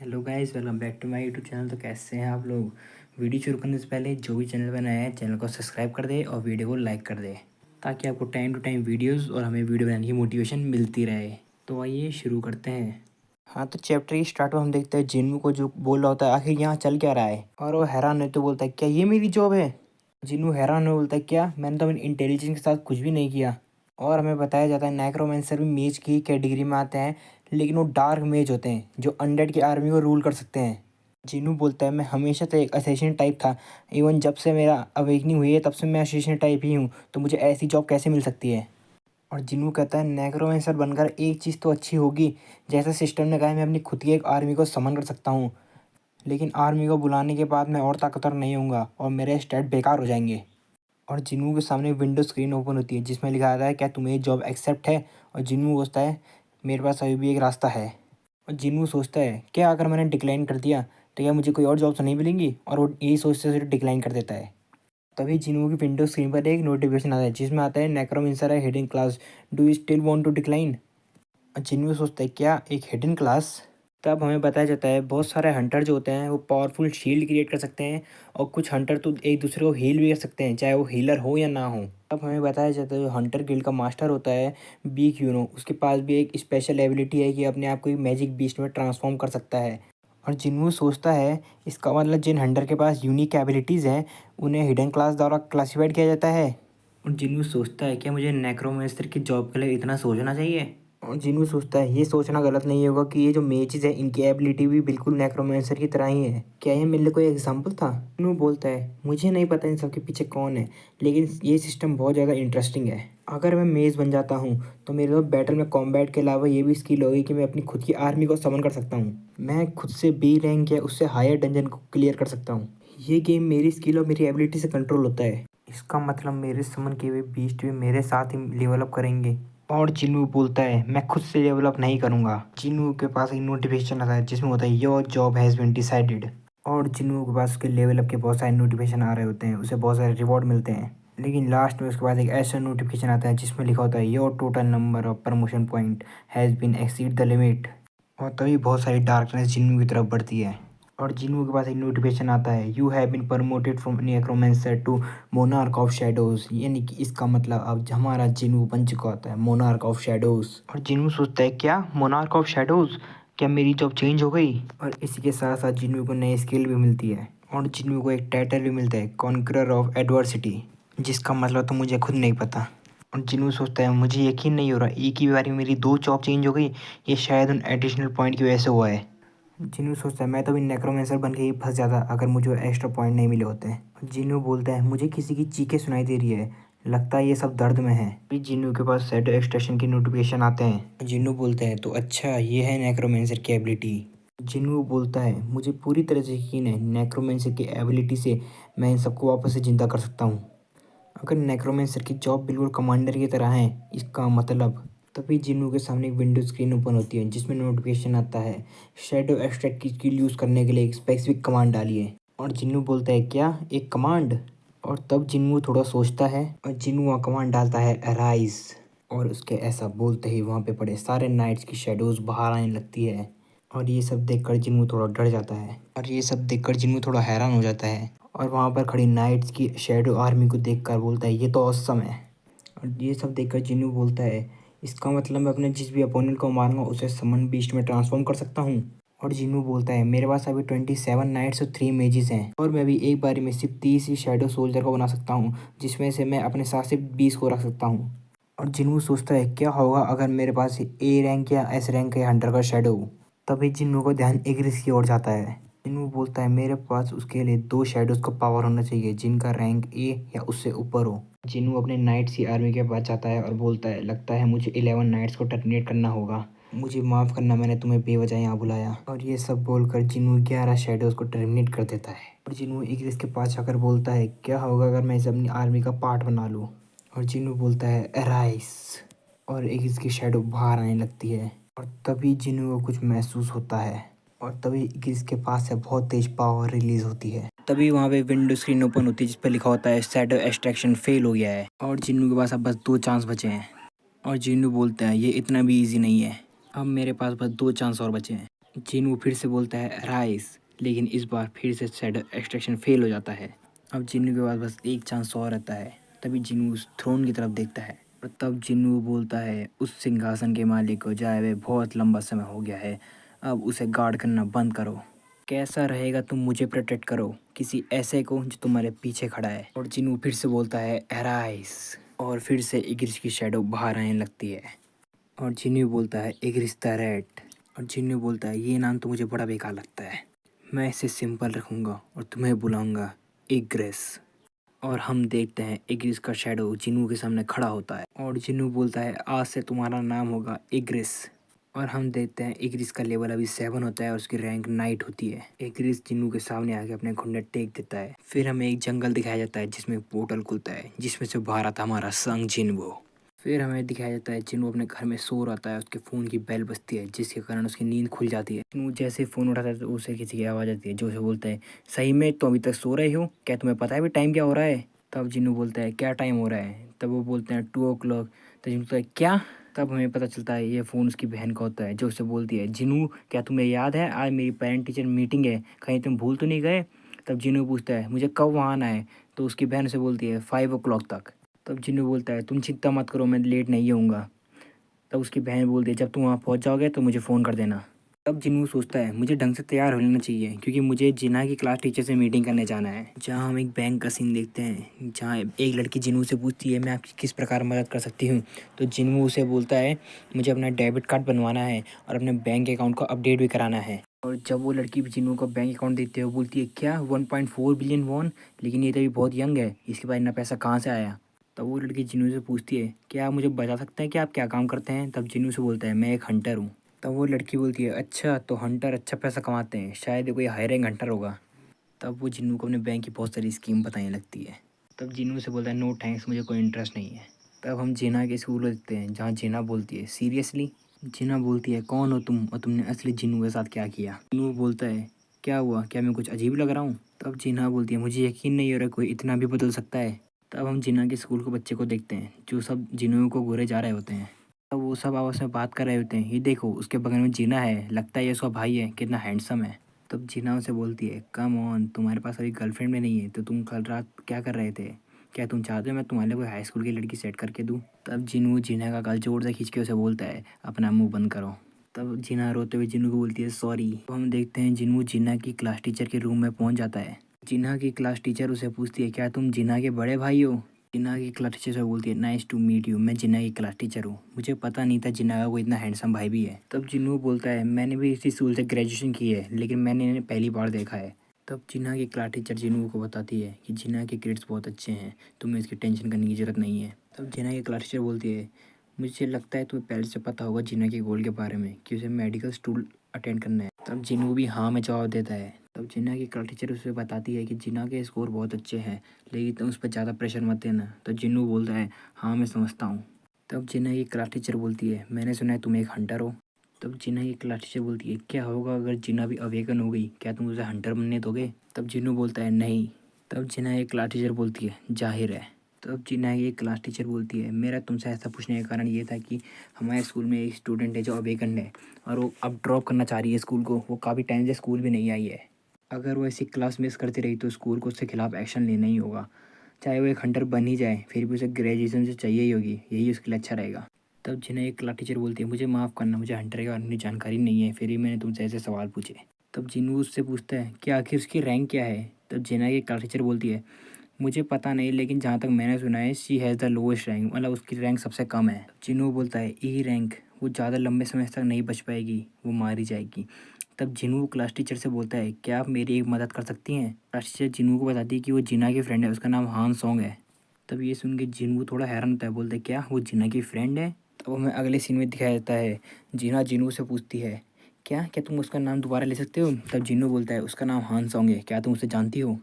Hello guys, welcome back to my YouTube channel. तो कैसे हैं आप लोग। वीडियो शुरू करने से पहले जो भी चैनल पर नया है चैनल को सब्सक्राइब कर दे और वीडियो को लाइक कर दे, ताकि आपको टाइम टू टाइम वीडियोस और हमें वीडियो बनाने की मोटिवेशन मिलती रहे। तो आइए शुरू करते हैं। हाँ, तो चैप्टर की स्टार्ट में हम देखते हैं जिन्नू को जो बोल रहा होता है आखिर यहाँ चल क्या रहा है, और वो हैरान है तो बोलता है क्या ये मेरी जॉब है। जिन्नू हैरान है, बोलता है क्या, मैंने तो अपनी इंटेलिजेंस के साथ कुछ भी नहीं किया। और हमें बताया जाता है नेक्रोमेंसर भी मेज की कैटेगरी में आते हैं, लेकिन वो डार्क मेज होते हैं जो अनडेड की आर्मी को रूल कर सकते हैं। जिन्नू बोलता है मैं हमेशा तो एक असैसिन टाइप था, इवन जब से मेरा अवेकनिंग हुई है तब से मैं असैसिन टाइप ही हूँ, तो मुझे ऐसी जॉब कैसे मिल सकती है। और जिन्नू कहता है नेक्रोमेंसर बनकर एक चीज़ तो अच्छी होगी, जैसा सिस्टम ने कहा है मैं अपनी खुद की एक आर्मी को समन कर सकता हूँ, लेकिन आर्मी को बुलाने के बाद मैं और ताकतवर नहीं होऊंगा और मेरे स्टैट बेकार हो जाएंगे। और जिन्नू के सामने विंडो स्क्रीन ओपन होती है जिसमें लिखा आता है क्या तुम्हें जॉब एक्सेप्ट है। और जिन्नू सोचता है मेरे पास अभी भी एक रास्ता है। और जिन्नू सोचता है क्या अगर मैंने डिक्लाइन कर दिया तो क्या मुझे कोई और जॉब तो नहीं मिलेंगी, और वो यही सोचते सोचते डिक्लाइन कर देता है। तभी जिन्नू की विंडो स्क्रीन पर एक नोटिफिकेशन आता है जिसमें आता है नेक्रोमेंसर है hidden class, do you still want to decline. Jinnu सोचता है क्या एक हिडन क्लास। तब हमें बताया जाता है बहुत सारे हंटर जो होते हैं वो पावरफुल शील्ड क्रिएट कर सकते हैं, और कुछ हंटर तो एक दूसरे को हील भी कर सकते हैं चाहे वो हीलर हो या ना हो। तब हमें बताया जाता है जो हंटर गिल्ड का मास्टर होता है बीक यूनो, उसके पास भी एक स्पेशल एबिलिटी है कि अपने आप को मैजिक बीस्ट में ट्रांसफॉर्म कर सकता है। और जिन्नू सोचता है इसका मतलब जिन हंटर के पास यूनिक एबिलिटीज़ हैं उन्हें हिडन क्लास द्वारा क्लासिफाइड किया जाता है। और जिन्नू सोचता है क्या मुझे नेक्रोमेंसर की जॉब के लिए इतना सोचना चाहिए। और जिन्नू सोचता है ये सोचना गलत नहीं होगा कि ये जो मेजेस है इनकी एबिलिटी भी बिल्कुल नेक्रोमेंसर की तरह ही है, क्या ये मेरे लिए कोई एग्जांपल था। जिन्नू बोलता है मुझे नहीं पता इन सब के पीछे कौन है, लेकिन ये सिस्टम बहुत ज़्यादा इंटरेस्टिंग है। अगर मैं मेज बन जाता हूँ तो मेरे पास बैटल में कॉम्बैट के अलावा ये भी स्किल होगी कि मैं अपनी खुद की आर्मी को समन कर सकता हूँ। मैं खुद से बी रैंक या उससे हायर डंजन को क्लियर कर सकता हूँ। ये गेम मेरी स्किल और मेरी एबिलिटी से कंट्रोल होता है। इसका मतलब मेरे समन किए हुए बीस्ट भी मेरे साथ ही लेवल अप करेंगे। और जिन्नू बोलता है मैं खुद से डेवलप नहीं करूँगा। जिन्नू के पास एक नोटिफिकेशन आता है जिसमें होता है your job has been decided. और जिन्नू के पास उसके लेवल अप के बहुत सारे नोटिफिकेशन आ रहे होते हैं, उसे बहुत सारे रिवॉर्ड मिलते हैं। लेकिन लास्ट में उसके बाद एक ऐसा नोटिफिकेशन आता है जिसमें लिखा होता है your total number of promotion point has been exceed the limit. और तभी बहुत सारी डार्कनेस जिन्नू की तरफ बढ़ती है। और जिन्नू के पास एक नोटिफिकेशन आता है you have been promoted from necromancer to monarch of shadows, यानी कि इसका मतलब अब हमारा जिन्नू बन चुका होता है मोनार्क ऑफ शैडोज। और जिन्नू सोचता है क्या मोनार्क ऑफ शैडोज, क्या मेरी जॉब चेंज हो गई। और इसी के साथ साथ जिन्नू को नई स्किल भी मिलती है, और जिन्नू को एक टाइटल भी मिलता है कॉन्करर ऑफ एडवर्सिटी, जिसका मतलब तो मुझे खुद नहीं पता। और जिन्नू सोचता है मुझे यकीन नहीं हो रहा एक ही बारी में मेरी दो जॉब चेंज हो गई, ये शायद उन एडिशनल पॉइंट की वजह से हुआ है। जिन्नू सोचता है मैं तो भी नेक्रोमेंसर बन के ही फंस जाता अगर मुझे एक्स्ट्रा पॉइंट नहीं मिले होते। जिन्नू बोलता है मुझे किसी की चीखें सुनाई दे रही है, लगता है ये सब दर्द में है। फिर जिन्नू के पास शैडो एक्सट्रैक्शन की नोटिफिकेशन आते हैं। जिन्नू बोलता है तो अच्छा ये है नेक्रोमेंसर की एबिलिटी। जिन्नू बोलता है मुझे पूरी तरह से यकीन है नेक्रोमेंसर की एबिलिटी से मैं इन सबको वापस से जिंदा कर सकता हूँ। अगर नेक्रोमेंसर की जॉब बिल्कुल कमांडर की तरह है इसका मतलब। तभी जिन्नू के सामने एक विंडो स्क्रीन ओपन होती है जिसमें नोटिफिकेशन आता है शैडो एक्सट्रैक्ट की स्किल यूज़ करने के लिए एक स्पेसिफिक कमांड डालिए। और जिन्नू बोलता है क्या एक कमांड। और तब जिन्नू थोड़ा सोचता है और जिन्नू वहाँ कमांड डालता है अराइज। और उसके ऐसा बोलते ही वहाँ पे पड़े सारे नाइट्स की शेडोज बाहर आने लगती है। और ये सब देखकर जिन्नू थोड़ा डर जाता है, और ये सब देखकर जिन्नू थोड़ा हैरान हो जाता है, और वहाँ पर खड़ी नाइट्स की शैडो आर्मी को देखकर बोलता है ये तो ऑसम है। और ये सब देखकर जिन्नू बोलता है इसका मतलब मैं अपने जिस भी अपोनेंट को मारूंगा उसे समन बीस्ट में ट्रांसफॉर्म कर सकता हूँ। और जिन्नू बोलता है मेरे पास अभी 27 नाइट्स और 3 मेजेस हैं, और मैं भी एक बारी में सिर्फ 30 ही शैडो सोल्जर को बना सकता हूँ, जिसमें से मैं अपने साथ सिर्फ 20 को रख सकता हूँ। और जिन्नू सोचता है क्या होगा अगर मेरे पास ए रैंक या एस रैंक के हंटर का शैडो हो। तभी जिन्नू का ध्यान एग्रिस की ओर जाता है। जिन्नू बोलता है मेरे पास उसके लिए 2 शैडोज का पावर होना चाहिए जिनका रैंक ए या उससे ऊपर हो। जिन्नू अपने नाइट्स की आर्मी के पास जाता है और बोलता है लगता है मुझे 11 नाइट्स को टर्मिनेट करना होगा, मुझे माफ़ करना मैंने तुम्हें बेवजह यहाँ बुलाया। और ये सब बोलकर जिन्नू 11 शैडोज को टर्मिनेट कर देता है। और जिन्नू एग्रिस के पास जाकर बोलता है क्या होगा अगर मैं इसे अपनी आर्मी का पार्ट बना लूँ। और जिन्नू बोलता है अराइस, और एग्रिस की शैडो बाहर आने लगती है। और तभी जिन्नू को कुछ महसूस होता है, और तभी एग्रिस के पास से बहुत तेज पावर रिलीज होती है। तभी वहाँ पे विंडो स्क्रीन ओपन होती है जिस पर लिखा होता है शैडो एक्सट्रैक्शन फेल हो गया है, और जिन्नू के पास अब बस 2 चांस बचे हैं। और जिन्नू बोलता है ये इतना भी ईजी नहीं है, अब मेरे पास बस 2 चांस और बचे हैं। जिनू फिर से बोलता है राइस, लेकिन इस बार फिर से शैडो एक्सट्रैक्शन फेल हो जाता है। अब जिन्नू के पास बस एक चांस और रहता है। तभी जिन्नू उस थ्रोन की तरफ देखता है और तब जिन्नू बोलता है उस सिंहासन के मालिक को, जाए हुए बहुत लंबा समय हो गया है, अब उसे गार्ड करना बंद करो। कैसा रहेगा तुम मुझे प्रोटेक्ट करो, किसी ऐसे को जो तुम्हारे पीछे खड़ा है। और जिन्नू फिर से बोलता है एराइस, और फिर से इग्रिस की शैडो बाहर आने लगती है। और जिन्नू बोलता है इग्रिस द रेड। और जिन्नू बोलता है ये नाम तो मुझे बड़ा बेकार लगता है, मैं इसे सिंपल रखूँगा और तुम्हें बुलाऊँगा इग्रिस। और हम देखते हैं इग्रिस का शैडो जिन्नू के सामने खड़ा होता है और जिन्नू बोलता है आज से तुम्हारा नाम होगा इग्रिस। और हम देखते हैं इग्रिस का लेवल अभी 7 होता है और उसकी रैंक नाइट होती है। इग्रिस जिन्नू के सामने आके अपने घुंडे टेक देता है। फिर हमें एक जंगल दिखाया जाता है जिसमें एक पोर्टल खुलता है जिसमें से बाहर आता है हमारा संग जिन्वो। फिर हमें दिखाया जाता है जिन्नू अपने घर में सो रहा है, उसके फ़ोन की बेल बजती है जिसके कारण उसकी नींद खुल जाती है। जिन्नू जैसे फ़ोन उठाता है तो उसे किसी की आवाज़ आती है जो उसे बोलता है सही में तो अभी तक सो रहे हो, क्या तुम्हें पता है अभी टाइम क्या हो रहा है। तब जिन्नू बोलता है क्या टाइम हो रहा है, तब वो बोलते हैं 2 o'clock। तो जिन्नू बोलता है क्या। तब हमें पता चलता है ये फ़ोन उसकी बहन का होता है जो उसे बोलती है जिन्नू क्या तुम्हें याद है आज मेरी पेरेंट टीचर मीटिंग है, कहीं तुम भूल तो नहीं गए। तब जिन्नू पूछता है मुझे कब वहाँ आना है, तो उसकी बहन उसे बोलती है 5 o'clock तक। तब जिन्नू बोलता है तुम चिंता मत करो मैं लेट नहीं होऊंगा। तब उसकी बहन बोलती है जब तुम वहाँ पहुँच जाओगे तो मुझे फ़ोन कर देना। तब जिन्नू सोचता है मुझे ढंग से तैयार हो लेना चाहिए क्योंकि मुझे जिन्ना की क्लास टीचर से मीटिंग करने जाना है। जहाँ हम एक बैंक का सीन देखते हैं जहाँ एक लड़की जिन्नू से पूछती है मैं आपकी किस प्रकार मदद कर सकती हूँ। तो जिन्नू उसे बोलता है मुझे अपना डेबिट कार्ड बनवाना है और अपने बैंक अकाउंट को अपडेट भी कराना है। और जब वो लड़की जिन्नू को बैंक अकाउंट देती है वो बोलती है क्या 1.4 बिलियन वॉन, लेकिन ये तो अभी बहुत यंग है, इसके पास इतना पैसा कहाँ से आया। तब वो लड़की जिन्नू से पूछती है क्या आप मुझे बता सकते हैं कि आप क्या काम करते हैं। तब जिन्नू से बोलता है मैं एक हंटर हूँ। तब वो लड़की बोलती है अच्छा तो हंटर अच्छा पैसा कमाते हैं, शायद ये कोई हाई रैंक हंटर होगा। तब वो जिन्नू को अपने बैंक की बहुत सारी स्कीम बताने लगती है। तब जिन्नू से बोलता है नो थैंक्स मुझे कोई इंटरेस्ट नहीं है। तब हम जीना के स्कूल देखते हैं जहाँ जीना बोलती है सीरियसली। जीना बोलती है कौन हो तुम और तुमने असली जिन्नू के साथ क्या किया। जिन्नू बोलता है क्या हुआ, क्या मैं कुछ अजीब लग रहा हूँ। तब जीना बोलती है मुझे यकीन नहीं हो रहा कोई इतना भी बदल सकता है। तब हम जीना के स्कूल के बच्चे को देखते हैं जो सब जिन्नू को घूरे जा रहे होते हैं। तब वो सब आपस में बात कर रहे होते हैं, ये देखो उसके बगल में जीना है, लगता है ये उसका भाई है, कितना हैंडसम है। तब जीना उसे बोलती है कम ऑन तुम्हारे पास अभी गर्लफ्रेंड में नहीं है तो तुम कल रात क्या कर रहे थे, क्या तुम चाहते हो मैं तुम्हारे लिए कोई हाई स्कूल की लड़की सेट करके दूँ। तब जिन्नू जीना का गाल जोर से खींच के उसे बोलता है अपना मुंह बंद करो। तब जीना रोते हुए जिन्नू को बोलती है सॉरी। तो हम देखते हैं जिन्नू जीना की क्लास टीचर के रूम में पहुंच जाता है। जीना की क्लास टीचर उसे पूछती है क्या तुम जीना के बड़े भाई हो। जिन्ना की क्लास टीचर से बोलती है नाइस टू मीट यू, मैं जिन्ना की क्लास टीचर हूँ, मुझे पता नहीं था जिन्ना का कोई इतना हैंडसम भाई भी है। तब जिन्नू बोलता है मैंने भी इसी स्कूल से ग्रेजुएशन की है लेकिन मैंने इन्हें पहली बार देखा है। तब जिन्ना की क्लास टीचर जिन्नू को बताती है कि जिन्ना के ग्रेड्स बहुत अच्छे हैं, तुम्हें इसकी टेंशन करने की ज़रूरत नहीं है। तब जिन्ना की क्लास टीचर बोलती है मुझे लगता है तुम्हें पहले से पता होगा जिन्ना के गोल के बारे में कि उसे मेडिकल स्टूल अटेंड करना है। तब जिन्नू भी हाँ में जवाब देता है। तब जिन्ना की क्लास टीचर उसे बताती है कि जिन्ना के स्कोर बहुत अच्छे हैं लेकिन तुम उस पर ज़्यादा प्रेशर मत देना। तो जिन्नू बोलता है हाँ मैं समझता हूँ। तब जिन्ना की क्लास टीचर बोलती है मैंने सुना है तुम एक हंटर हो। तब जिन्ना की क्लास टीचर बोलती है क्या होगा अगर जिन्ना भी अवेकन हो गई, क्या तुम उसे हंटर बनने दोगे। तब जिन्नू बोलता है नहीं। तब जिन्ना की क्लास टीचर बोलती है जाहिर है। तब जिन्ना की क्लास टीचर बोलती है मेरा तुमसे ऐसा पूछने का कारण ये था कि हमारे स्कूल में एक स्टूडेंट है जो अवेकन है और वो अब ड्रॉप करना चाह रही है स्कूल को, वो काफ़ी टाइम से स्कूल भी नहीं आई है। अगर वो ऐसी क्लास मिस करती रही तो स्कूल को उसके खिलाफ एक्शन लेना ही होगा, चाहे वो एक हंटर बन ही जाए फिर भी उसे ग्रेजुएशन से चाहिए ही होगी, यही उसके लिए अच्छा रहेगा। तब जिन्हें एक क्लास टीचर बोलती है मुझे माफ़ करना मुझे हंटर के बारे में जानकारी नहीं है फिर भी मैंने तुमसे ऐसे सवाल पूछे। तब जिन्नू उससे पूछता है कि आखिर उसकी रैंक क्या है। तब जिन्ना की क्लास टीचर बोलती है मुझे पता नहीं लेकिन जहाँ तक मैंने सुना है she has the lowest rank, मतलब उसकी रैंक सबसे कम है। जिन्नू बोलता है ई रैंक, वो ज़्यादा लंबे समय तक नहीं बच पाएगी, वो मारी जाएगी। तब जिन्नू क्लास टीचर से बोलता है क्या आप मेरी एक मदद कर सकती हैं। क्लास टीचर जिन्नू को बताती है कि वो जिन्ना की फ्रेंड है, उसका नाम हान सॉन्ग है। तब ये सुन के जिन्नू थोड़ा हैरान होता है, बोलते क्या वो जिन्ना की फ्रेंड है। तब हमें अगले सीन में दिखाया जाता है जिन्ना जिन्नू से पूछती है क्या क्या तुम उसका नाम दोबारा ले सकते हो। तब जिन्नू बोलता है उसका नाम हान सॉन्ग है, क्या तुम उसे जानती हो।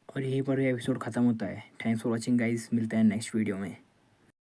और यहीं पर एपिसोड ख़त्म होता है। थैंक्स फॉर वॉचिंग गाइस, मिलते हैं नेक्स्ट वीडियो में।